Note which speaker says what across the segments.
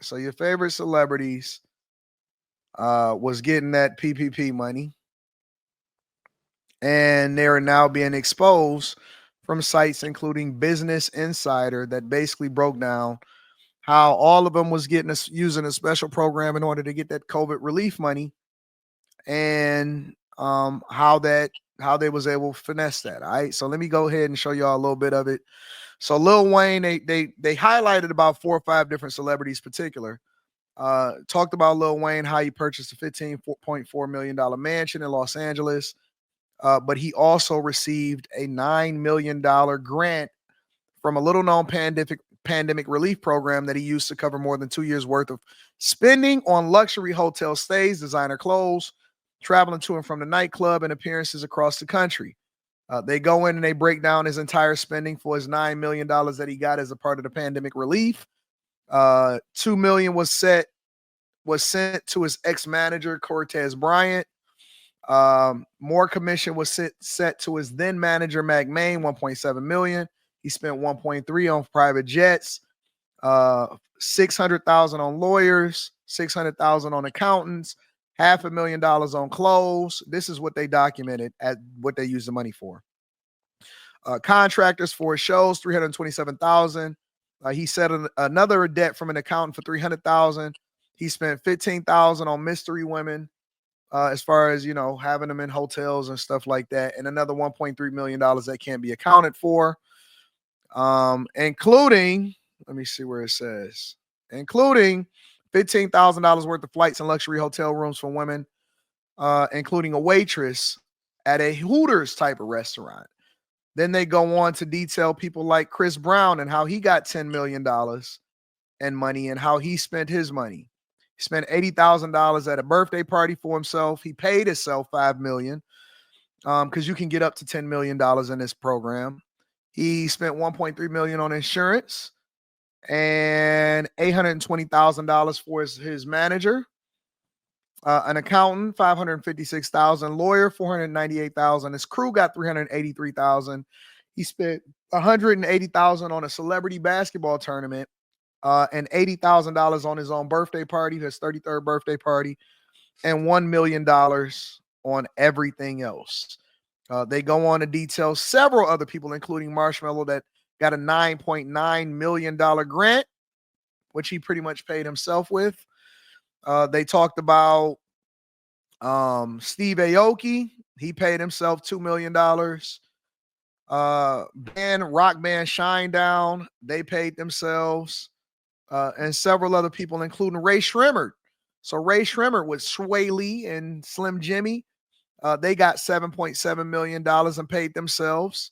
Speaker 1: So your favorite celebrities was getting that PPP money, and they are now being exposed from sites including Business Insider that basically broke down how all of them was getting using a special program in order to get that COVID relief money, and how they was able to finesse that. All right, so let me go ahead and show y'all a little bit of it. So Lil Wayne, they highlighted about 4 or 5 different celebrities, particular. Talked about Lil Wayne, how he purchased a $15.4 million mansion in Los Angeles, but he also received a $9 million grant from a little known pandemic relief program that he used to cover more than 2 years worth of spending on luxury hotel stays, designer clothes, traveling to and from the nightclub, and appearances across the country. They go in and they break down his entire spending for his $9 million that he got as a part of the pandemic relief. 2 million was sent to his ex-manager Cortez Bryant. More commission was set to his then manager Mac Main, 1.7 million. He spent 1.3 on private jets, 600,000 on lawyers, 600,000 on accountants, $500,000 on clothes. This is what they documented at what they used the money for. Contractors for his shows, 327,000. He set another debt from an accountant for 300,000. He spent 15,000 on mystery women, as far as having them in hotels and stuff like that, and another $1.3 million that can't be accounted for, including, let me see where it says, including $15,000 worth of flights and luxury hotel rooms for women, including a waitress at a Hooters type of restaurant. Then they go on to detail people like Chris Brown and how he got $10 million in money and how he spent his money. He spent $80,000 at a birthday party for himself. He paid himself $5 million, because you can get up to $10 million in this program. He spent $1.3 million on insurance and $820,000 for his manager, an accountant, $556,000, lawyer, $498,000. His crew got $383,000. He spent $180,000 on a celebrity basketball tournament, and $80,000 on his own birthday party, his 33rd birthday party, and $1 million on everything else. They go on to detail several other people, including Marshmello, that got a $9.9 million grant, which he pretty much paid himself with. They talked about Steve Aoki. He paid himself $2 million. Rock band Shinedown, they paid themselves. And several other people, including Ray Shrimmer. So Ray Shrimmer with Sway Lee and Slim Jimmy, they got $7.7 million and paid themselves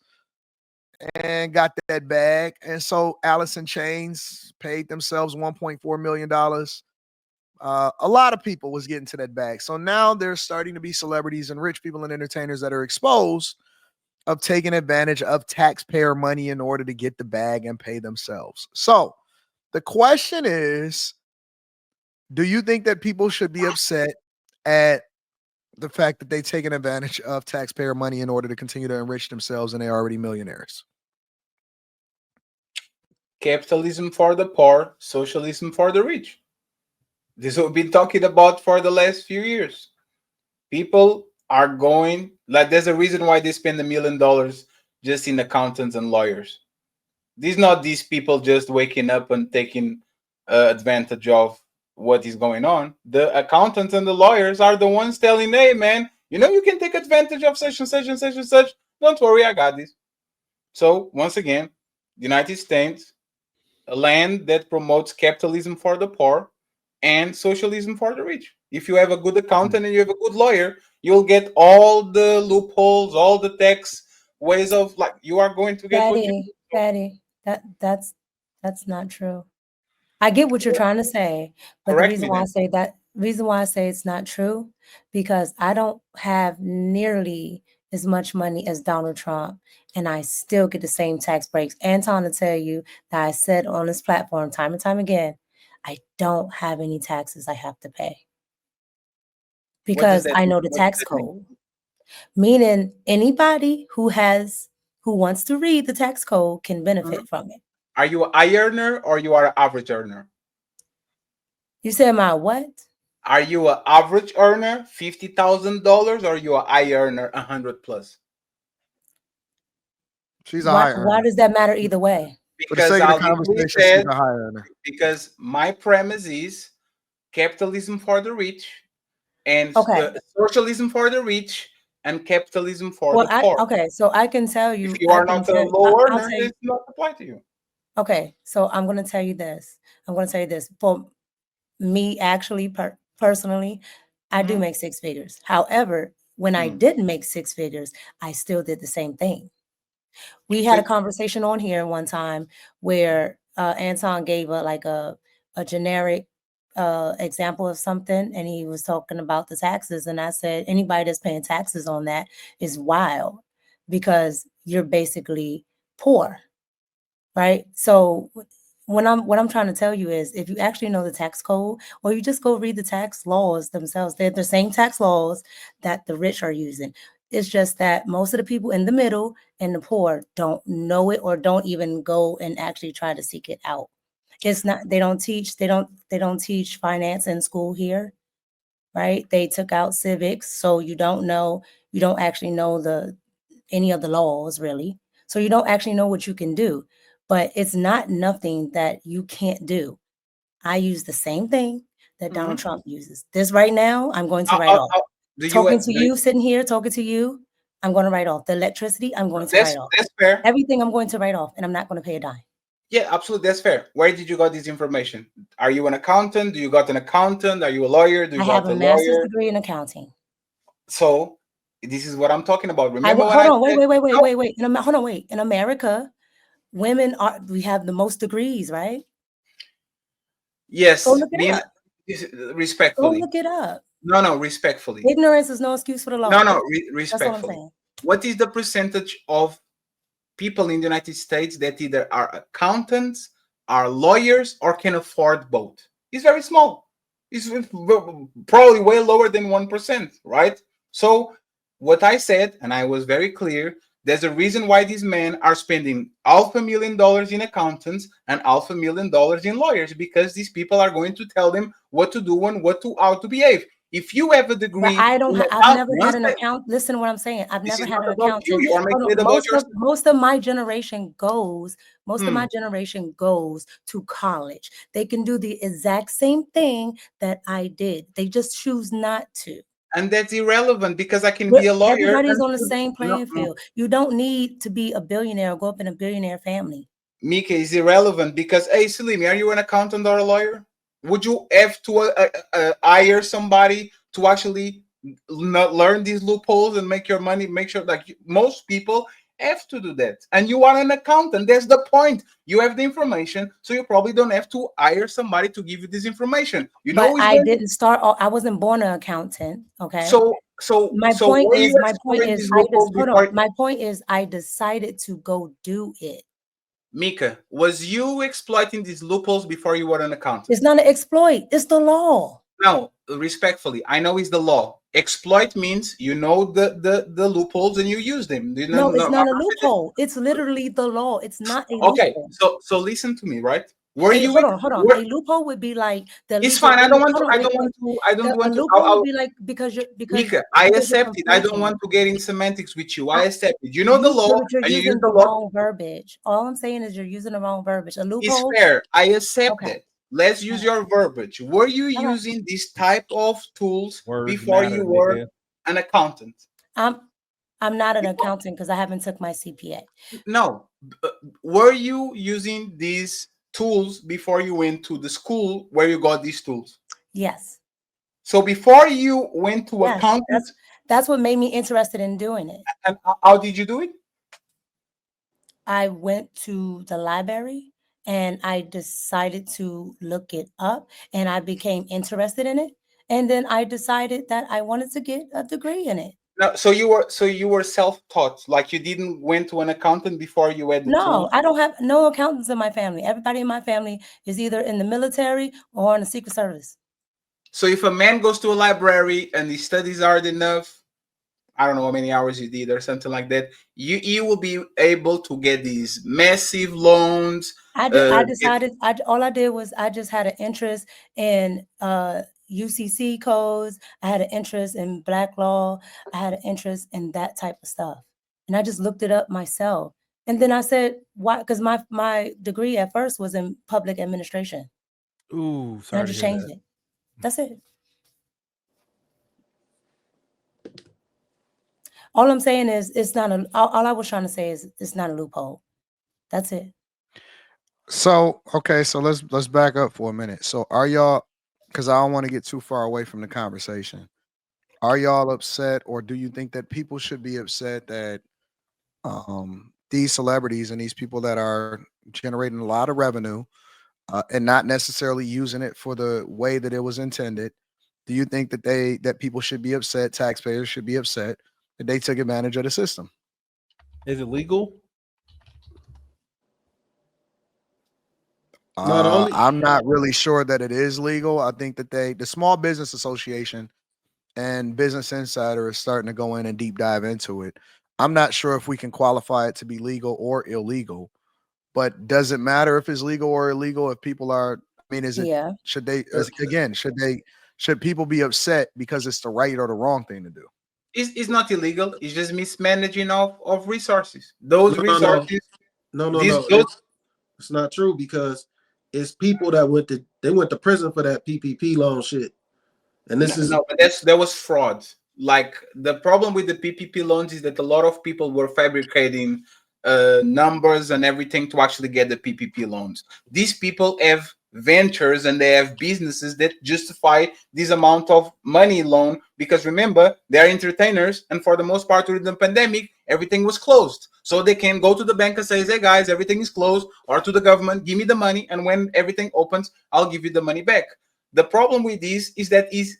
Speaker 1: and got that bag. And so Alice in Chains paid themselves $1.4 million. A lot of people was getting to that bag. So now there's starting to be celebrities and rich people and entertainers that are exposed of taking advantage of taxpayer money in order to get the bag and pay themselves. So the question is, do you think that people should be upset at the fact that they've taken advantage of taxpayer money in order to continue to enrich themselves and they're already millionaires?
Speaker 2: Capitalism for the poor, socialism for the rich. This is what we've been talking about for the last few years. People are going, like, there's a reason why they spend $1 million just in accountants and lawyers. These not these people just waking up and taking advantage of what is going on. The accountants and the lawyers are the ones telling, hey man, you can take advantage of such and such and such and such. Don't worry, I got this. So once again, the United States, a land that promotes capitalism for the poor and socialism for the rich. If you have a good accountant and you have a good lawyer, you'll get all the loopholes, all the tax ways of, like, you are going to get what you need.
Speaker 3: Patty, that's not true. I get what you're trying to say, but the
Speaker 2: Correct
Speaker 3: reason
Speaker 2: me
Speaker 3: why
Speaker 2: then.
Speaker 3: I say it's not true, because I don't have nearly as much money as Donald Trump, and I still get the same tax breaks. Anton will tell you that I said on this platform time and time again, I don't have any taxes I have to pay
Speaker 2: What does
Speaker 3: because
Speaker 2: that
Speaker 3: I
Speaker 2: mean?
Speaker 3: know the
Speaker 2: What does
Speaker 3: tax
Speaker 2: that mean?
Speaker 3: code. Meaning anybody who wants to read the tax code can
Speaker 2: Mhm.
Speaker 3: benefit from it.
Speaker 2: Are you a high earner or you are an average earner?
Speaker 3: You said my what?
Speaker 2: Are you an average earner, $50,000, or are you a high earner, 100 plus?
Speaker 1: She's a high
Speaker 3: Why
Speaker 1: earner.
Speaker 3: does that matter either way?
Speaker 1: For the
Speaker 2: Because
Speaker 1: sake of the
Speaker 2: I'll literally
Speaker 1: conversation, she's
Speaker 2: said,
Speaker 1: a high earner.
Speaker 2: because my premise is capitalism for the rich and
Speaker 3: Okay.
Speaker 2: socialism for the rich and capitalism for
Speaker 3: Well,
Speaker 2: the poor.
Speaker 3: okay, so I can tell
Speaker 2: If
Speaker 3: you,
Speaker 2: you are not a low
Speaker 3: I'll
Speaker 2: earner,
Speaker 3: tell you.
Speaker 2: it's not apply to you.
Speaker 3: Okay, so I'm gonna tell you this. I'm gonna tell you this. For me, actually, personally, I do
Speaker 2: Mhm.
Speaker 3: make six figures. However, when I
Speaker 2: Mm.
Speaker 3: didn't make six figures, I still did the same thing. We
Speaker 2: So
Speaker 3: had a conversation on here one time where Anton gave a generic example of something, and he was talking about the taxes, and I said anybody that's paying taxes on that is wild because you're basically poor, right? So what I'm trying to tell you is if you actually know the tax code, or you just go read the tax laws themselves, they're the same tax laws that the rich are using. It's just that most of the people in the middle and the poor don't know it or don't even go and actually try to seek it out. It's not they don't teach finance in school here, right? They took out civics, so you don't actually know the any of the laws really. So you don't actually know what you can do. But it's not nothing that you can't do. I use the same thing that Donald
Speaker 2: mhm.
Speaker 3: Trump uses. This right now, I'm going to
Speaker 2: I'll,
Speaker 3: write
Speaker 2: I'll,
Speaker 3: off.
Speaker 2: I'll- do you
Speaker 3: Talking to
Speaker 2: do,
Speaker 3: you, sitting here talking to you, I'm going to write off. The electricity, I'm going to write off.
Speaker 2: that's fair.
Speaker 3: Everything I'm going to write off, and I'm not going to pay a dime.
Speaker 2: Yeah, absolutely, that's fair. Where did you got this information? Are you an accountant? Do you got an accountant? Are you a lawyer? Do
Speaker 3: I
Speaker 2: you
Speaker 3: have
Speaker 2: got
Speaker 3: a
Speaker 2: a
Speaker 3: master's
Speaker 2: lawyer?
Speaker 3: degree in accounting.
Speaker 2: So this is what I'm talking about. Remember when
Speaker 3: Hold
Speaker 2: I
Speaker 3: on,
Speaker 2: said no?
Speaker 3: wait. Hold on, wait. In America, we have the most degrees, right? Go
Speaker 2: Yes,
Speaker 3: look it
Speaker 2: being
Speaker 3: up. Go
Speaker 2: respectfully.
Speaker 3: look it up.
Speaker 2: No, respectfully.
Speaker 3: Ignorance is no excuse for the
Speaker 2: No,
Speaker 3: law.
Speaker 2: no,
Speaker 3: That's all I'm
Speaker 2: respectfully.
Speaker 3: saying.
Speaker 2: What is the percentage of people in the United States that either are accountants, are lawyers, or can afford both? It's very small. It's probably way lower than 1%, right? So, what I said, and I was very clear, there's a reason why these men are spending $500,000 in accountants and $500,000 in lawyers, because these people are going to tell them what to do and how to behave. If you have a
Speaker 3: But
Speaker 2: degree
Speaker 3: I don't
Speaker 2: in
Speaker 3: I've
Speaker 2: account,
Speaker 3: never had an account. Listen to what I'm saying. I've
Speaker 2: this
Speaker 3: never
Speaker 2: is
Speaker 3: had
Speaker 2: not
Speaker 3: an
Speaker 2: about you.
Speaker 3: accountant.
Speaker 2: You are
Speaker 3: Hold
Speaker 2: making
Speaker 3: on.
Speaker 2: it about yourself.
Speaker 3: Most of
Speaker 2: Hmm.
Speaker 3: my generation goes to college. They can do the exact same thing that I did. They just choose not to.
Speaker 2: And that's irrelevant because I can be a lawyer
Speaker 3: Everybody's
Speaker 2: and
Speaker 3: on the same playing field. You don't need to be a billionaire or go up in a billionaire family.
Speaker 2: Mika is irrelevant because hey Salimi, are you an accountant or a lawyer? Would you have to hire somebody to actually not learn these loopholes and make your money? Make sure like most people have to do that, and you are an accountant. That's the point. You have the information, so you probably don't have to hire somebody to give you this information. You know
Speaker 3: But
Speaker 2: who is
Speaker 3: I
Speaker 2: going to.
Speaker 3: didn't start I wasn't born an accountant. Okay.
Speaker 2: So were you exploring these loopholes
Speaker 3: Hold on.
Speaker 2: before?
Speaker 3: My point is I decided to go do it.
Speaker 2: Mika, was you exploiting these loopholes before you were an accountant?
Speaker 3: It's not an exploit. It's the law.
Speaker 2: No, respectfully, I know it's the law. Exploit means you know the loopholes and you use them. You know,
Speaker 3: No, it's
Speaker 2: no,
Speaker 3: not a loophole. It's literally the law. It's not a
Speaker 2: okay,
Speaker 3: loophole.
Speaker 2: so listen to me, right? Were you
Speaker 3: Hold on.
Speaker 2: were,
Speaker 3: A loophole would be like the
Speaker 2: it's
Speaker 3: legal.
Speaker 2: fine. I don't want
Speaker 3: Hold
Speaker 2: to.
Speaker 3: on,
Speaker 2: I
Speaker 3: wait,
Speaker 2: don't
Speaker 3: wait.
Speaker 2: want to. I don't
Speaker 3: A
Speaker 2: want to.
Speaker 3: loophole would be like
Speaker 2: Mika, I
Speaker 3: because you're
Speaker 2: accept it. I don't
Speaker 3: conflating.
Speaker 2: want to get in semantics with you. I
Speaker 3: I,
Speaker 2: accept it. You know the law,
Speaker 3: but you're
Speaker 2: and you use
Speaker 3: using
Speaker 2: the
Speaker 3: the
Speaker 2: law.
Speaker 3: wrong verbiage. All I'm saying is you're using the wrong verbiage. A
Speaker 2: It's
Speaker 3: loophole.
Speaker 2: fair. I accept
Speaker 3: Okay.
Speaker 2: that. Let's use your verbiage. Were you
Speaker 3: All right.
Speaker 2: using this type of tools
Speaker 4: Words
Speaker 2: before you
Speaker 4: matter,
Speaker 2: were
Speaker 4: nigga.
Speaker 2: an accountant?
Speaker 3: I'm I'm not an accountant because I haven't took my CPA.
Speaker 2: No. Were you using these tools before you went to the school where you got these tools?
Speaker 3: Yes.
Speaker 2: So before you went to
Speaker 3: Yes.
Speaker 2: accountant,
Speaker 3: That's what made me interested in doing it.
Speaker 2: and how did you do it?
Speaker 3: I went to the library and I decided to look it up and I became interested in it. And then I decided that I wanted to get a degree in it.
Speaker 2: No, so you were self-taught, like you didn't went to an accountant before you had the
Speaker 3: No,
Speaker 2: tools.
Speaker 3: I don't have no accountants in my family. Everybody in my family is either in the military or in the Secret Service.
Speaker 2: So if a man goes to a library and he studies hard enough, I don't know how many hours you did or something like that, you will be able to get these massive loans.
Speaker 3: I decided all I did was I just had an interest in UCC codes. I had an interest in Black law. I had an interest in that type of stuff, and I just looked it up myself. And then I said, why? Because my degree at first was in public administration,
Speaker 4: Ooh,
Speaker 3: and I
Speaker 4: sorry to
Speaker 3: just
Speaker 4: hear
Speaker 3: changed
Speaker 4: that.
Speaker 3: it. That's it. All I'm saying is it's not a. All I was trying to say is it's not a loophole. That's it.
Speaker 1: So okay, so let's back up for a minute. So are y'all, because I don't want to get too far away from the conversation. Are y'all upset, or do you think that people should be upset that these celebrities and these people that are generating a lot of revenue and not necessarily using it for the way that it was intended? Do you think that that people should be upset, taxpayers should be upset that they took advantage of the system?
Speaker 4: Is it legal?
Speaker 5: No, the only
Speaker 1: I'm not really sure that it is legal. I think that the Small Business Association and Business Insider is starting to go in and deep dive into it. I'm not sure if we can qualify it to be legal or illegal, but does it matter if it's legal or illegal if people are, I mean, is it,
Speaker 3: Yeah.
Speaker 1: should they, again, should people be upset because it's the right or the wrong thing to do?
Speaker 2: It's not illegal. It's just mismanaging of resources. Those
Speaker 5: no, no,
Speaker 2: resources,
Speaker 5: no, no,
Speaker 2: these
Speaker 5: no.
Speaker 2: those
Speaker 5: It's not true because it's people that went to prison for that PPP loan shit, and
Speaker 2: no,
Speaker 5: this is
Speaker 2: no, but that was fraud. Like the problem with the PPP loans is that a lot of people were fabricating numbers and everything to actually get the PPP loans. These people have ventures and they have businesses that justify this amount of money loan because remember they're entertainers and for the most part during the pandemic everything was closed, so they can go to the bank and say, hey guys, everything is closed, or to the government, give me the money, and when everything opens I'll give you the money back. The problem with this is that is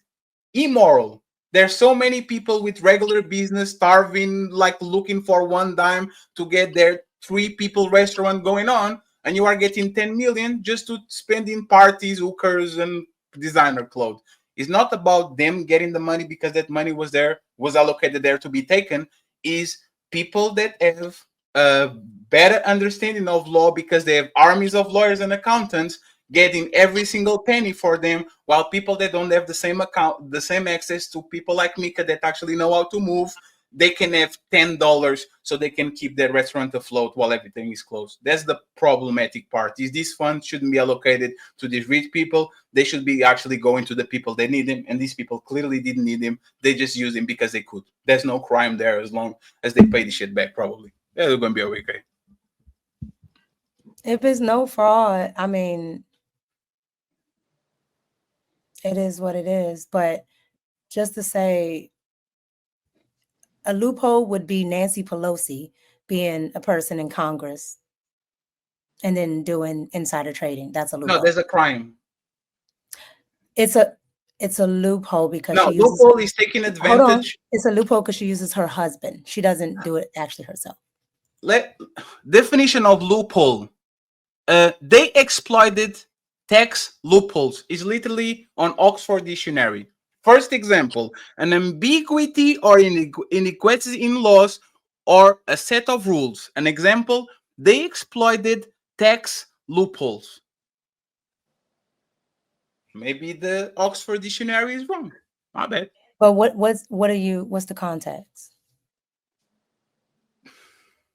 Speaker 2: immoral. There's so many people with regular business starving, like looking for one dime to get their three people restaurant going on, and you are getting 10 million just to spend in parties, hookers, and designer clothes. It's not about them getting the money because that money was allocated there to be taken. Is people that have a better understanding of law because they have armies of lawyers and accountants getting every single penny for them, while people that don't have the same access to people like Mika that actually know how to move, they can have $10 so they can keep their restaurant afloat while everything is closed. That's the problematic part. Is these funds shouldn't be allocated to these rich people. They should be actually going to the people that need them, and these people clearly didn't need them. They just use him because they could. There's no crime there as long as they pay the shit back. Probably they're gonna be okay.
Speaker 3: If it's no fraud, I mean, it is what it is. But just to say, a loophole would be Nancy Pelosi being a person in Congress and then doing insider trading. That's a
Speaker 2: No,
Speaker 3: loophole.
Speaker 2: there's a crime.
Speaker 3: It's a loophole because
Speaker 2: No,
Speaker 3: she uses.
Speaker 2: loophole is taking
Speaker 3: Hold on.
Speaker 2: advantage.
Speaker 3: It's a loophole because she uses her husband. She doesn't do it actually herself.
Speaker 2: Definition of loophole. They exploited tax loopholes. Is literally on Oxford Dictionary. First example: an ambiguity or inequality in laws or a set of rules. An example: they exploited tax loopholes. Maybe the Oxford Dictionary is wrong. My bad.
Speaker 3: But what's the context?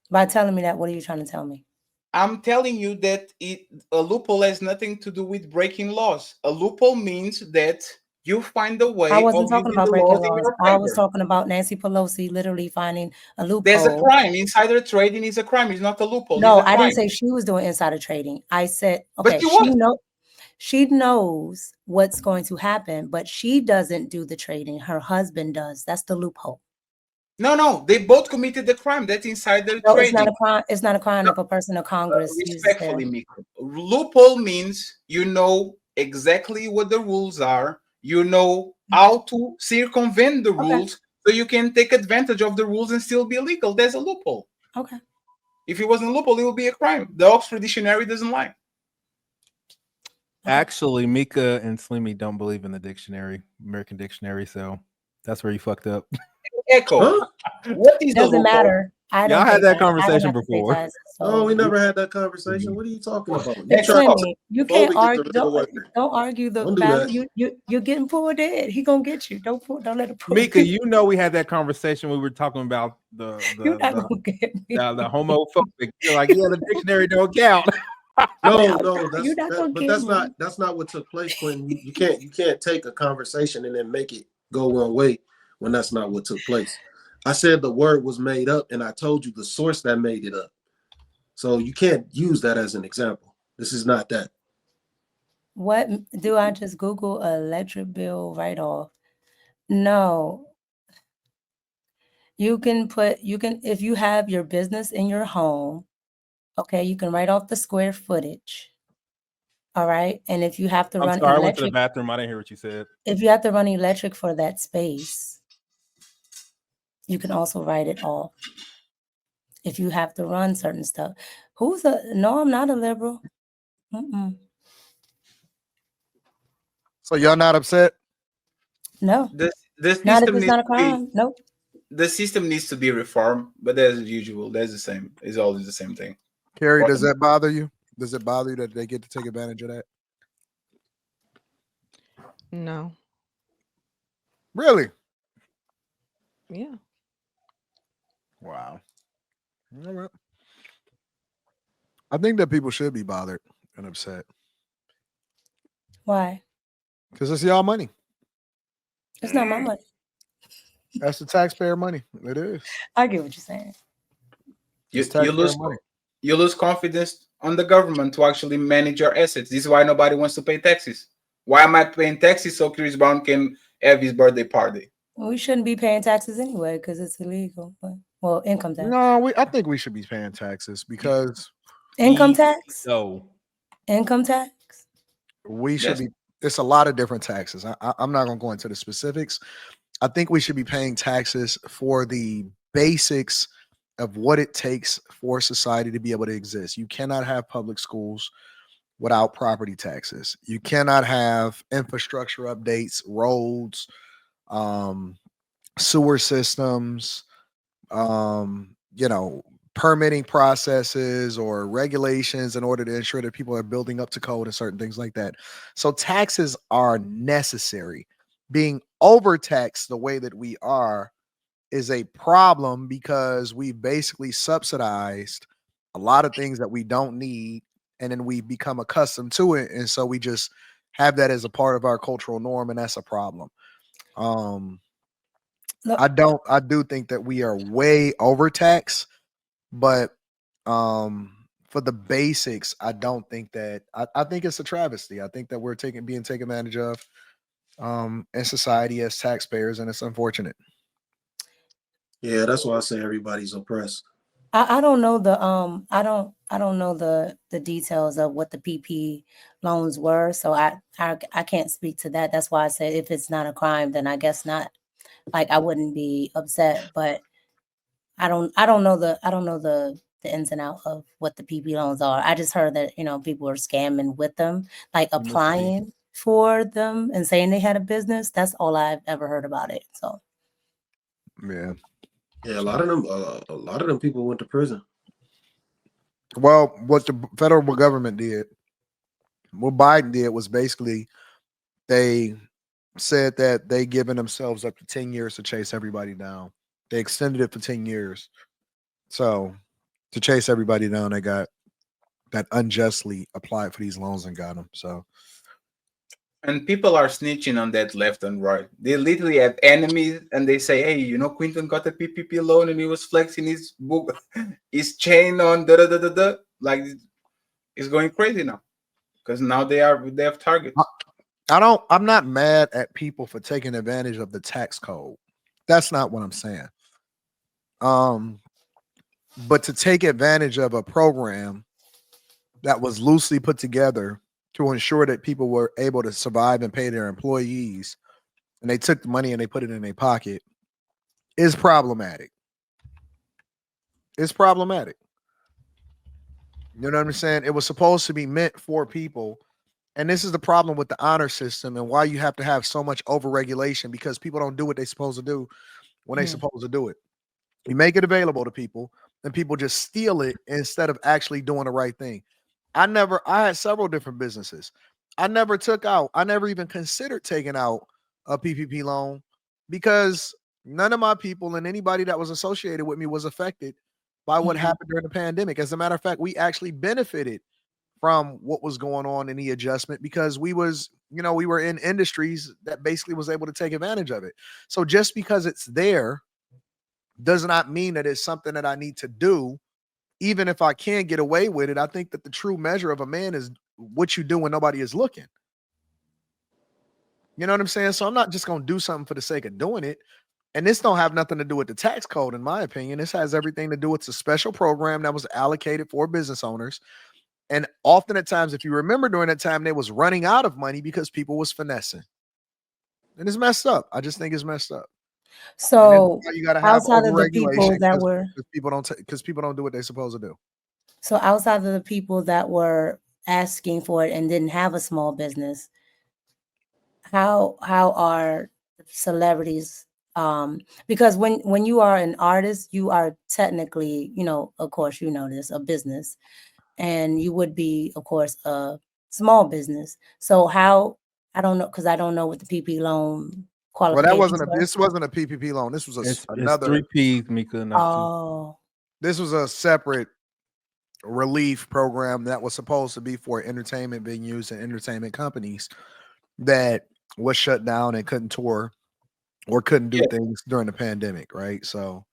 Speaker 3: By telling me that, what are you trying to tell me?
Speaker 2: I'm telling you that a loophole has nothing to do with breaking laws. A loophole means that you find a way
Speaker 3: I
Speaker 2: of
Speaker 3: wasn't talking
Speaker 2: using
Speaker 3: about
Speaker 2: the
Speaker 3: breaking
Speaker 2: laws in
Speaker 3: laws.
Speaker 2: your
Speaker 3: I was
Speaker 2: favor.
Speaker 3: talking about Nancy Pelosi literally finding a
Speaker 2: There's a
Speaker 3: loophole.
Speaker 2: crime. Insider trading is a crime. It's not a loophole.
Speaker 3: No,
Speaker 2: It's a
Speaker 3: I didn't
Speaker 2: crime.
Speaker 3: say she was doing insider trading. I said,
Speaker 2: But
Speaker 3: okay,
Speaker 2: she was.
Speaker 3: she knows what's going to happen, but she doesn't do the trading. Her husband does. That's the loophole.
Speaker 2: No. They both committed the crime. That's insider
Speaker 3: No, it's not
Speaker 2: trading.
Speaker 3: a crime. It's not a crime
Speaker 2: No,
Speaker 3: if a person of Congress uses their.
Speaker 2: respectfully, Miko. Loophole means you know exactly what the rules are. You know how to circumvent the
Speaker 3: Okay.
Speaker 2: rules so you can take advantage of the rules and still be illegal. There's a loophole.
Speaker 3: Okay.
Speaker 2: If it wasn't a loophole, it would be a crime. The Oxford Dictionary doesn't lie.
Speaker 4: Actually, Mika and Slimmy don't believe in the dictionary, American dictionary, so that's where you fucked up.
Speaker 2: Echo.
Speaker 5: Huh?
Speaker 2: What is the
Speaker 3: Doesn't
Speaker 2: loophole?
Speaker 3: matter. I
Speaker 4: Y'all
Speaker 3: don't
Speaker 4: had
Speaker 3: pay
Speaker 4: that
Speaker 3: tax- I don't
Speaker 4: conversation
Speaker 3: have to pay
Speaker 4: before.
Speaker 3: taxes,
Speaker 5: Oh, we
Speaker 3: so
Speaker 5: never had that conversation. What are you talking about? You
Speaker 2: Echo.
Speaker 5: try
Speaker 3: Slimmy, you
Speaker 5: before
Speaker 3: can't
Speaker 5: we get
Speaker 3: argue.
Speaker 5: to real word.
Speaker 3: Don't argue the
Speaker 5: Don't do
Speaker 3: value.
Speaker 5: that.
Speaker 3: You're getting pulled in. He gonna get you. Don't let him pull
Speaker 4: Mika,
Speaker 3: you.
Speaker 4: you know we had that conversation. We were talking about
Speaker 3: You're not gonna get me.
Speaker 4: the homophobic. You're like, yeah, the dictionary don't count.
Speaker 5: No,
Speaker 3: You're not gonna
Speaker 5: but
Speaker 3: get me.
Speaker 5: that's not what took place, Quentin. You can't take a conversation and then make it go one way when that's not what took place. I said the word was made up, and I told you the source that made it up. So you can't use that as an example. This is not that.
Speaker 3: What do I just Google electric bill write-off? No. You can if you have your business in your home, okay, you can write off the square footage. All right. And if you have to
Speaker 4: I'm
Speaker 3: run
Speaker 4: sorry, I went to the
Speaker 3: electric,
Speaker 4: bathroom. I didn't hear what you said.
Speaker 3: if you have to run electric for that space, you can also write it off. If you have to run certain stuff. No, I'm not a liberal. Mm-mm.
Speaker 1: So y'all not upset?
Speaker 3: No,
Speaker 2: The
Speaker 3: not if
Speaker 2: system
Speaker 3: it's
Speaker 2: needs
Speaker 3: not a
Speaker 2: to be
Speaker 3: crime. Nope.
Speaker 2: the system needs to be reformed, but as usual, that's the same. It's always the same thing.
Speaker 1: Carrie,
Speaker 2: For
Speaker 1: does
Speaker 2: the-
Speaker 1: that bother you? Does it bother you that they get to take advantage of that?
Speaker 6: No.
Speaker 1: Really?
Speaker 6: Yeah.
Speaker 1: Wow. All right. I think that people should be bothered and upset
Speaker 3: Why?
Speaker 1: because it's y'all money.
Speaker 3: It's not my money.
Speaker 1: That's the taxpayer money. It is.
Speaker 3: I get what you're saying.
Speaker 2: You,
Speaker 1: It's
Speaker 2: you
Speaker 1: taxpayer
Speaker 2: lose
Speaker 1: money.
Speaker 2: you lose confidence on the government to actually manage your assets. This is why nobody wants to pay taxes. Why am I paying taxes so Chris Brown can have his birthday party?
Speaker 3: We shouldn't be paying taxes anyway because it's illegal. Well, income tax.
Speaker 1: No, I think we should be paying taxes because
Speaker 3: Income tax?
Speaker 4: So
Speaker 3: Income tax?
Speaker 1: we should
Speaker 2: Yes.
Speaker 1: be. It's a lot of different taxes. I'm not going to go into the specifics. I think we should be paying taxes for the basics of what it takes for society to be able to exist. You cannot have public schools without property taxes. You cannot have infrastructure updates, roads, um, sewer systems, permitting processes or regulations in order to ensure that people are building up to code and certain things like that. So taxes are necessary. Being overtaxed the way that we are is a problem because we basically subsidized a lot of things that we don't need, and then we become accustomed to it, and so we just have that as a part of our cultural norm, and that's a problem.
Speaker 3: Look,
Speaker 1: I do think that we are way overtaxed, but for the basics, I don't think that I think it's a travesty. I think that we're being taken advantage of in society as taxpayers, and it's unfortunate.
Speaker 5: Yeah, that's why I say everybody's oppressed.
Speaker 3: I don't know I don't know the details of what the PP loans were, so I can't speak to that. That's why I said if it's not a crime, then I guess not. Like I wouldn't be upset, but I don't know the ins and out of what the PP loans are. I just heard that people are scamming with them, like applying for them and saying they had a business. That's all I've ever heard about it. So
Speaker 1: Yeah.
Speaker 5: Yeah, a lot of them people went to prison.
Speaker 1: Well, what the federal government did, what Biden did was basically they said that they given themselves up to 10 years to chase everybody down. They extended it for 10 years. So to chase everybody down, they got that unjustly applied for these loans and got them. So
Speaker 2: And people are snitching on that left and right. They literally have enemies and they say, hey, Quinton got a PPP loan and he was flexing his book, his chain on da da da da da. Like it's going crazy now. Because now they have targets.
Speaker 1: I'm not mad at people for taking advantage of the tax code. That's not what I'm saying. But to take advantage of a program that was loosely put together to ensure that people were able to survive and pay their employees, and they took the money and they put it in their pocket, is problematic. It's problematic. You know what I'm saying? It was supposed to be meant for people. And this is the problem with the honor system and why you have to have so much overregulation, because people don't do what they're supposed to do. when they supposed to do it. You make it available to people, and people just steal it instead of actually doing the right thing. I had several different businesses. I never even considered taking out a PPP loan because none of my people and anybody that was associated with me was affected by what happened during the pandemic. As a matter of fact, we actually benefited from what was going on in the adjustment because we were in industries that basically was able to take advantage of it. So just because it's there does not mean that it's something that I need to do, even if I can get away with it. I think that the true measure of a man is what you do when nobody is looking. You know what I'm saying? So I'm not just going to do something for the sake of doing it. And this don't have nothing to do with the tax code, in my opinion. This has everything to do with a special program that was allocated for business owners. And often at times, if you remember during that time, they was running out of money because people was finessing. And it's messed up. I just think it's messed up.
Speaker 3: So
Speaker 1: you got to have
Speaker 3: outside of the
Speaker 1: overregulation
Speaker 3: people that were,
Speaker 1: because people don't do what they're supposed to do.
Speaker 3: so outside of the people that were asking for it and didn't have a small business, how are celebrities? Because when you are an artist, you are technically, of course, this, a business, and you would be, of course, a small business. So how, I don't know, because I don't know what the PP loan
Speaker 1: Well,
Speaker 3: qualifications
Speaker 1: this wasn't a PPP loan. This was
Speaker 4: It's
Speaker 1: another.
Speaker 4: 3 P's, Mika. Not
Speaker 3: Oh,
Speaker 1: This was a separate relief program that was supposed to be for entertainment venues and entertainment companies that was shut down and couldn't tour or couldn't do things during the pandemic, right? So,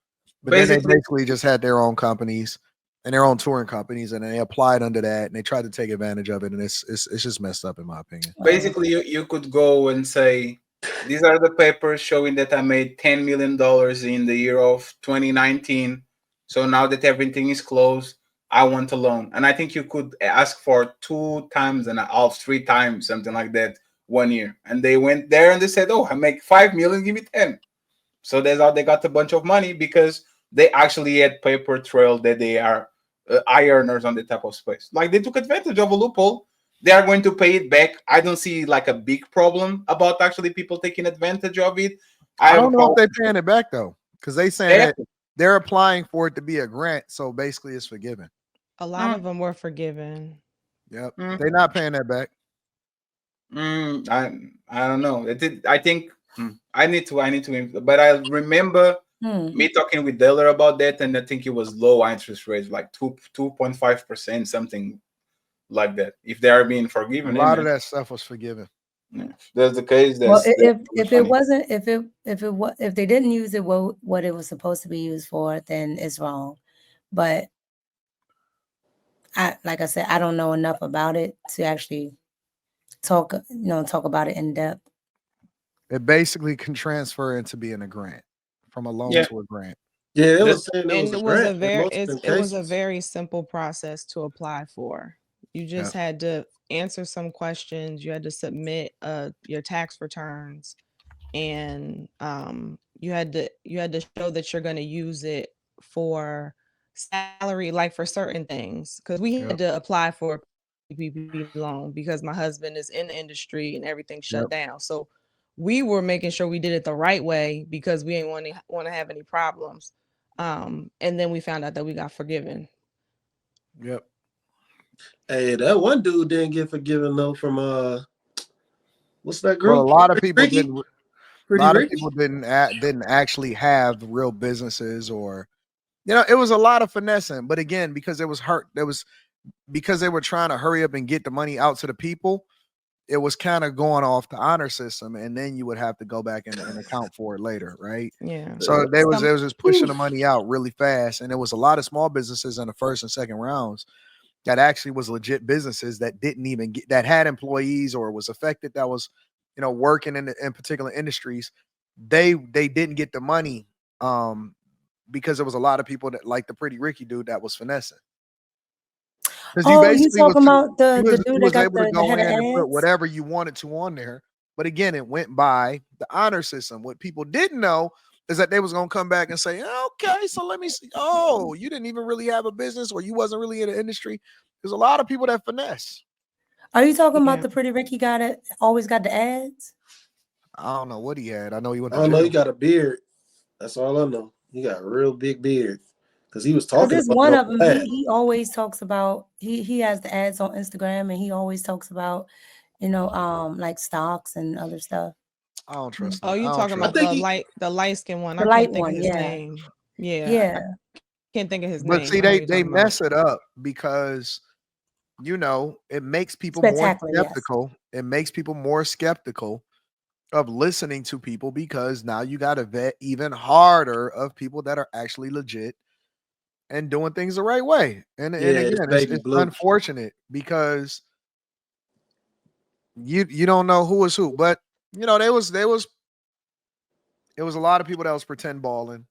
Speaker 1: but then they basically just had their own companies and their own touring companies, and they applied under that, and they tried to take advantage of it, and it's just messed up in my opinion.
Speaker 2: Basically, you could go and say, these are the papers showing that I made $10 million in the year of 2019. So now that everything is closed, I want a loan. And I think you could ask for 2 times and a half, 3 times, something like that, 1 year. And they went there and they said, oh, I make 5 million, give me 10. So that's how they got a bunch of money, because they actually had paper trail that they are high earners on the type of space. Like, they took advantage of a loophole. They are going to pay it back. I don't see like a big problem about actually people taking advantage of it.
Speaker 1: I don't know if they're paying it back though, because they saying that they're applying for it to be a grant, so basically it's forgiven.
Speaker 6: A lot of them were forgiven.
Speaker 1: Yep, they're not paying that back.
Speaker 2: I don't know. I think I need to. But I remember me talking with Deller about that, and I think it was low interest rates, like 2.5%, something like that. If they are being forgiven,
Speaker 1: a lot of that stuff was forgiven.
Speaker 2: Yeah. If that's the case,
Speaker 3: well, if it wasn't, if they didn't use it what it was supposed to be used for, then it's wrong. But like I said, I don't know enough about it to actually talk about it in depth.
Speaker 1: It basically can transfer into being a grant, from a loan to a grant.
Speaker 5: Yeah, it was saying it
Speaker 6: was a very simple process to apply for. You just had to answer some questions. You had to submit your tax returns, and you had to show that you're going to use it for salary, like for certain things, because we had to apply for a PPP loan because my husband is in the industry and everything shut down. So we were making sure we did it the right way because we didn't want to have any problems. And then we found out that we got forgiven.
Speaker 1: Yep.
Speaker 5: Hey, that one dude didn't get forgiven though from what's that group?
Speaker 1: Well, a lot of people didn't.
Speaker 5: A lot of
Speaker 1: people didn't actually have real businesses, or it was a lot of finessing. But again, because because they were trying to hurry up and get the money out to the people, it was kind of going off the honor system, and then you would have to go back and account for it later, right?
Speaker 6: Yeah.
Speaker 1: So they was just pushing the money out really fast, and there was a lot of small businesses in the first and second rounds that actually was legit businesses that didn't even that had employees or was affected, that was working in particular industries. They didn't get the money because there was a lot of people that, like the Pretty Ricky dude, that was finessing.
Speaker 3: Oh, you talking about the dude that got
Speaker 1: able to go
Speaker 3: the
Speaker 1: in
Speaker 3: head of
Speaker 1: and put
Speaker 3: ads?
Speaker 1: whatever you wanted to on there. But again, it went by the honor system. What people didn't know is that they was going to come back and say, okay, so let me see. Oh, you didn't even really have a business, or you wasn't really in the industry. There's a lot of people that finesse.
Speaker 3: Are you talking about the Pretty Ricky guy that always got the ads?
Speaker 1: I don't know what he had. I know he went to
Speaker 5: I don't know,
Speaker 1: jail.
Speaker 5: he got a beard. That's all I know. He got a real big beard because he was
Speaker 3: Because
Speaker 5: talking
Speaker 3: it's
Speaker 5: about
Speaker 3: one
Speaker 5: it
Speaker 3: of
Speaker 5: on
Speaker 3: them.
Speaker 5: live.
Speaker 3: He always talks about he has the ads on Instagram, and he always talks about, like stocks and other stuff.
Speaker 1: I don't trust
Speaker 6: Oh,
Speaker 1: it.
Speaker 6: you
Speaker 1: I don't
Speaker 6: talking
Speaker 1: trust
Speaker 6: about
Speaker 1: it.
Speaker 6: the light skin one?
Speaker 3: The
Speaker 6: I
Speaker 3: light
Speaker 6: can't think of
Speaker 3: one,
Speaker 6: his
Speaker 3: yeah.
Speaker 6: name. Yeah,
Speaker 3: Yeah.
Speaker 6: I can't think of his
Speaker 1: But
Speaker 6: name.
Speaker 1: see,
Speaker 6: I know
Speaker 1: they
Speaker 6: you're
Speaker 1: they
Speaker 6: talking about.
Speaker 1: mess it up because it makes people more
Speaker 3: Spectacular, yes.
Speaker 1: skeptical. It makes people more skeptical of listening to people because now you got to vet even harder of people that are actually legit and doing things the right way. And
Speaker 5: Yeah,
Speaker 1: again,
Speaker 5: it's baby
Speaker 1: it's
Speaker 5: blue.
Speaker 1: unfortunate because you don't know who is who. But there was it was a lot of people that was pretend balling.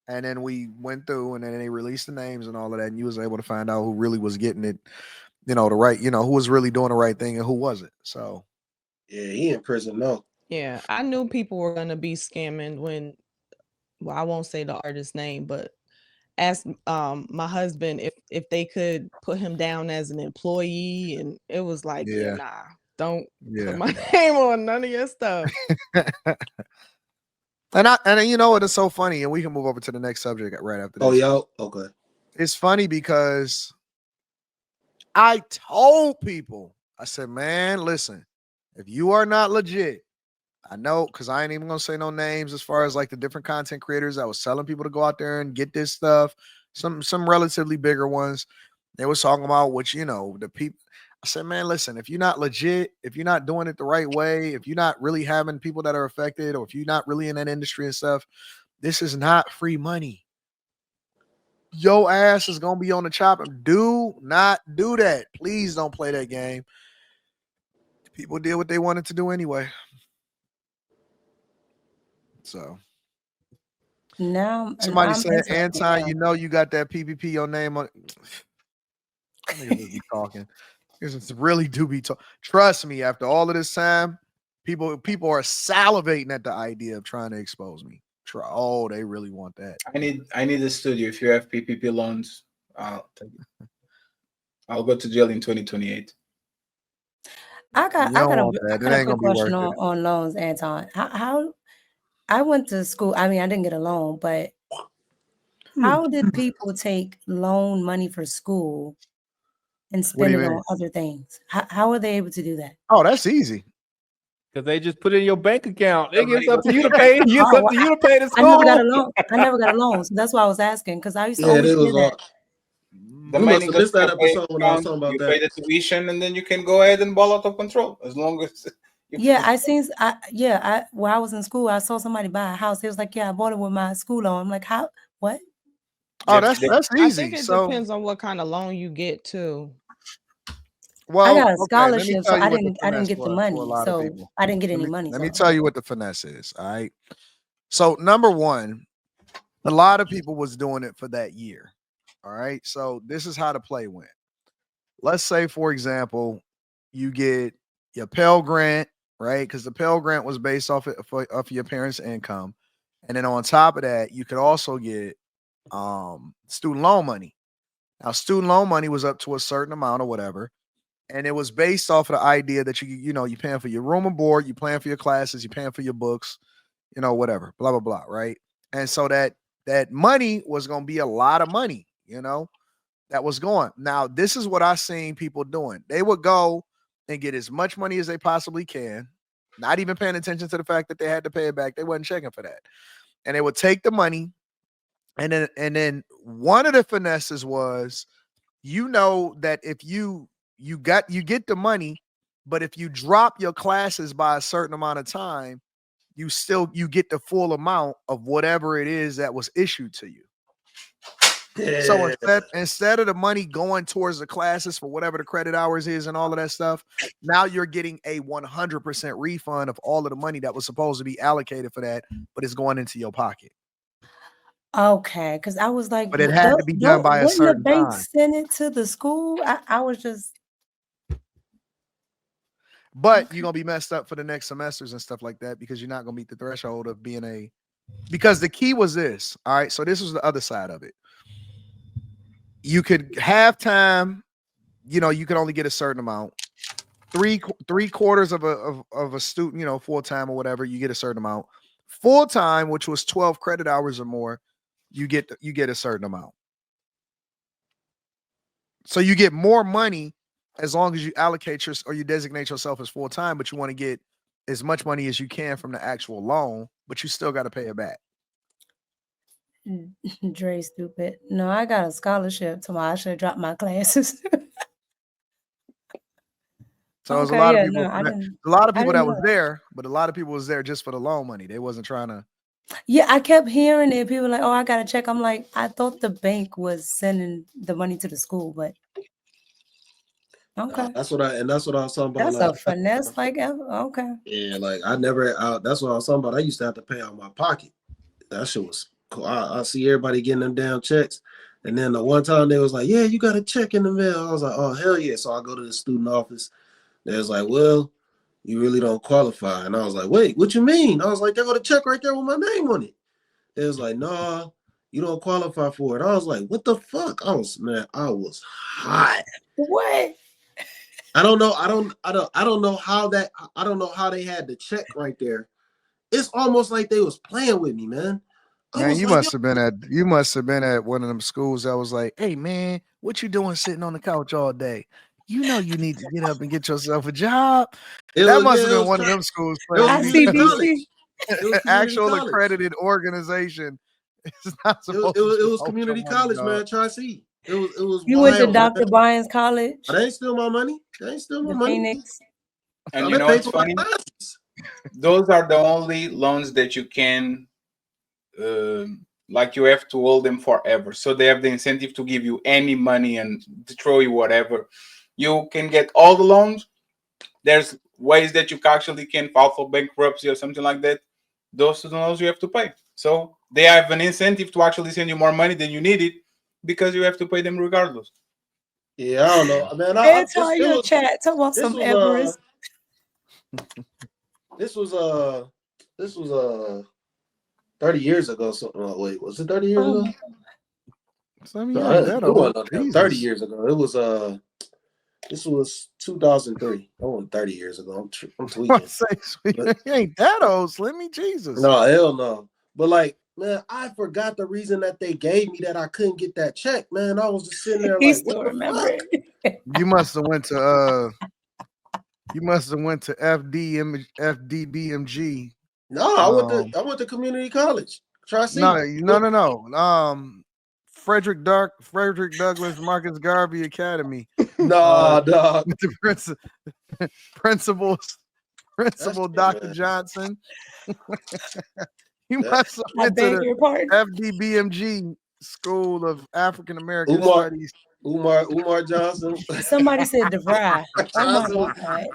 Speaker 1: And then we went through and then they released the names and all of that. And you was able to find out who really was getting it, the right, who was really doing the right thing and who wasn't. So
Speaker 5: Yeah, he in prison now.
Speaker 6: Yeah, I knew people were gonna be scamming when, well, I won't say the artist's name, but asked my husband if they could put him down as an employee, and it was like, yeah,
Speaker 1: yeah.
Speaker 6: nah, don't
Speaker 1: Yeah.
Speaker 6: put my name on none of your stuff.
Speaker 1: And you know what is so funny, and we can move over to the next subject right after this.
Speaker 5: Oh, yeah. Okay.
Speaker 1: It's funny because I told people, I said, man, listen, if you are not legit, I know, because I ain't even gonna say no names as far as like the different content creators that was telling people to go out there and get this stuff. Some relatively bigger ones. They was talking about the people. I said, man, listen, if you're not legit, if you're not doing it the right way, if you're not really having people that are affected, or if you're not really in that industry and stuff, this is not free money. Your ass is gonna be on the chopping. Do not do that. Please don't play that game. People did what they wanted to do anyway. So
Speaker 3: Now
Speaker 1: somebody
Speaker 3: I'm
Speaker 1: said,
Speaker 3: interested
Speaker 1: Anton,
Speaker 3: now.
Speaker 1: you got that PPP, your name on. Niggas just be talking. Niggas really do be talking. Trust me, after all of this time, people are salivating at the idea of trying to expose me. Oh, they really want that.
Speaker 2: I need a studio. If you have PPP loans, I'll go to jail in 2028.
Speaker 3: I got
Speaker 1: You don't
Speaker 3: a
Speaker 1: want that. It
Speaker 3: a
Speaker 1: ain't
Speaker 3: quick
Speaker 1: gonna be
Speaker 3: question
Speaker 1: worth it.
Speaker 3: on loans, Anton. How I went to school. I mean, I didn't get a loan, but how did people take loan money for school and
Speaker 1: What do
Speaker 3: spend
Speaker 1: you
Speaker 3: it
Speaker 1: mean?
Speaker 3: on other things? How are they able to do that?
Speaker 1: Oh, that's easy.
Speaker 4: Because they just put it in your bank account.
Speaker 2: The
Speaker 4: It
Speaker 2: money
Speaker 4: gets up
Speaker 2: goes
Speaker 4: to you to
Speaker 2: to
Speaker 4: pay.
Speaker 2: your
Speaker 4: It's
Speaker 3: Oh,
Speaker 4: up to you to pay the
Speaker 3: I never got a
Speaker 4: school.
Speaker 3: loan. I never got a loan, so that's why I was asking, because I used to
Speaker 5: Yeah,
Speaker 3: always
Speaker 5: they was
Speaker 3: hear that.
Speaker 5: all.
Speaker 2: The
Speaker 5: You must
Speaker 2: money
Speaker 5: have
Speaker 2: goes
Speaker 5: missed
Speaker 2: to
Speaker 5: that
Speaker 2: your bank
Speaker 5: episode when I was
Speaker 2: account.
Speaker 5: talking about
Speaker 2: You pay
Speaker 5: that.
Speaker 2: the tuition, and then you can go ahead and ball out of control as long as you.
Speaker 3: Yeah, when I was in school, I saw somebody buy a house. It was like, yeah, I bought it with my school loan. I'm like, how? What?
Speaker 1: Oh,
Speaker 2: They-
Speaker 1: that's
Speaker 2: they-
Speaker 6: I think
Speaker 1: easy.
Speaker 6: it
Speaker 1: So,
Speaker 6: depends on what kind of loan you get too.
Speaker 3: I
Speaker 1: well,
Speaker 3: got a
Speaker 1: okay, let me
Speaker 3: scholarship, so
Speaker 1: tell you what the
Speaker 3: I didn't
Speaker 1: finesse
Speaker 3: get the
Speaker 1: was for a
Speaker 3: money,
Speaker 1: lot of
Speaker 3: so
Speaker 1: people.
Speaker 3: I didn't get any money.
Speaker 1: Let me
Speaker 3: So
Speaker 1: tell you what the finesse is. All right. So, number one, a lot of people was doing it for that year. All right. So, this is how the play went. Let's say, for example, you get your Pell Grant, right? Because the Pell Grant was based off of your parents' income. And then on top of that, you could also get student loan money. Now, student loan money was up to a certain amount or whatever. And it was based off of the idea that you're paying for your room and board, you're paying for your classes, you're paying for your books, whatever, blah, blah, blah, right? And so that money was going to be a lot of money, that was going. Now, this is what I seen people doing. They would go and get as much money as they possibly can, not even paying attention to the fact that they had to pay it back. They wasn't checking for that. And they would take the money. And then one of the finesses was, that if you get the money, but if you drop your classes by a certain amount of time, you get the full amount of whatever it is that was issued to you. So instead of the money going towards the classes for whatever the credit hours is and all of that stuff, now you're getting a 100% refund of all of the money that was supposed to be allocated for that, but it's going into your pocket.
Speaker 3: okay, because I was like,
Speaker 1: But it had to be done by a
Speaker 3: wouldn't the
Speaker 1: certain
Speaker 3: bank
Speaker 1: time.
Speaker 3: send it to the school? I was just
Speaker 1: But you're gonna be messed up for the next semesters and stuff like that because you're not gonna meet the threshold of being because the key was this. All right. So this was the other side of it. You could have time, you could only get a certain amount. Three quarters of a student, full time or whatever, you get a certain amount. Full time, which was 12 credit hours or more, you get a certain amount. So you get more money as long as you allocate or you designate yourself as full time, but you want to get as much money as you can from the actual loan, but you still got to pay it back.
Speaker 3: Dre stupid. No, I got a scholarship tomorrow. I should have dropped my classes.
Speaker 1: So there's a
Speaker 3: Okay,
Speaker 1: lot of
Speaker 3: yeah,
Speaker 1: people.
Speaker 3: no, I didn't.
Speaker 1: A lot of people
Speaker 3: didn't
Speaker 1: that
Speaker 3: know
Speaker 1: was there, but a lot of people was there just for the loan money. They wasn't trying to.
Speaker 3: Yeah, I kept hearing it. People like, oh, I got to check. I'm like, I thought the bank was sending the money to the school, but okay.
Speaker 5: That's what I was talking about.
Speaker 3: That's
Speaker 5: Like,
Speaker 3: a finesse like ever. Okay.
Speaker 5: yeah, like that's what I was talking about. I used to have to pay out of my pocket. That shit was cool. I see everybody getting them damn checks. And then the one time they was like, yeah, you got a check in the mail. I was like, oh, hell yeah. So I go to the student office. They was like, well, you really don't qualify. And I was like, wait, what you mean? I was like, there go the check right there with my name on it. They was like, nah, you don't qualify for it. I was like, what the fuck? I was hot.
Speaker 3: What?
Speaker 5: I don't know how they had the check right there. It's almost like they was playing with me, man.
Speaker 1: Man, you must have been at one of them schools that was like, hey man, what you doing sitting on the couch all day? You know you need to get up and get yourself a job. That must have been one of them schools.
Speaker 3: ICBC.
Speaker 1: Actual
Speaker 5: college.
Speaker 1: Accredited organization. It's not
Speaker 5: It
Speaker 1: supposed
Speaker 5: was
Speaker 1: to
Speaker 5: community college, man. Try see. It was.
Speaker 3: You went to Dr. Bynes College?
Speaker 5: They ain't steal my money. They ain't steal my
Speaker 3: The
Speaker 5: money.
Speaker 3: Phoenix.
Speaker 2: And you know what's funny? Those are the only loans that you can, like you have to hold them forever. So they have the incentive to give you any money and to throw you whatever. You can get all the loans. There's ways that you actually can file for bankruptcy or something like that. Those student loans you have to pay. So they have an incentive to actually send you more money than you needed because you have to pay them regardless.
Speaker 5: Yeah, I don't know, man.
Speaker 3: Your chat. Talk about some Everest.
Speaker 5: This was 30 years ago. So wait, was it 30 years ago?
Speaker 1: It was
Speaker 5: 30 years ago. It was this was 2003. I went 30 years ago. I'm tweaking.
Speaker 1: You ain't that old, Slimmy. Jesus.
Speaker 5: No, hell no. But like, man, I forgot the reason that they gave me that I couldn't get that check, man. I was just sitting there like, what the fuck?
Speaker 1: You must have went to FDBMG.
Speaker 5: No, I went to community college.
Speaker 1: No. Frederick Douglass Marcus Garvey Academy.
Speaker 5: No, dog.
Speaker 1: Principal Dr. Johnson. You must have went to the FDBMG School of African American Studies.
Speaker 5: Umar Johnson.
Speaker 3: Somebody said DeVry. Oh my God.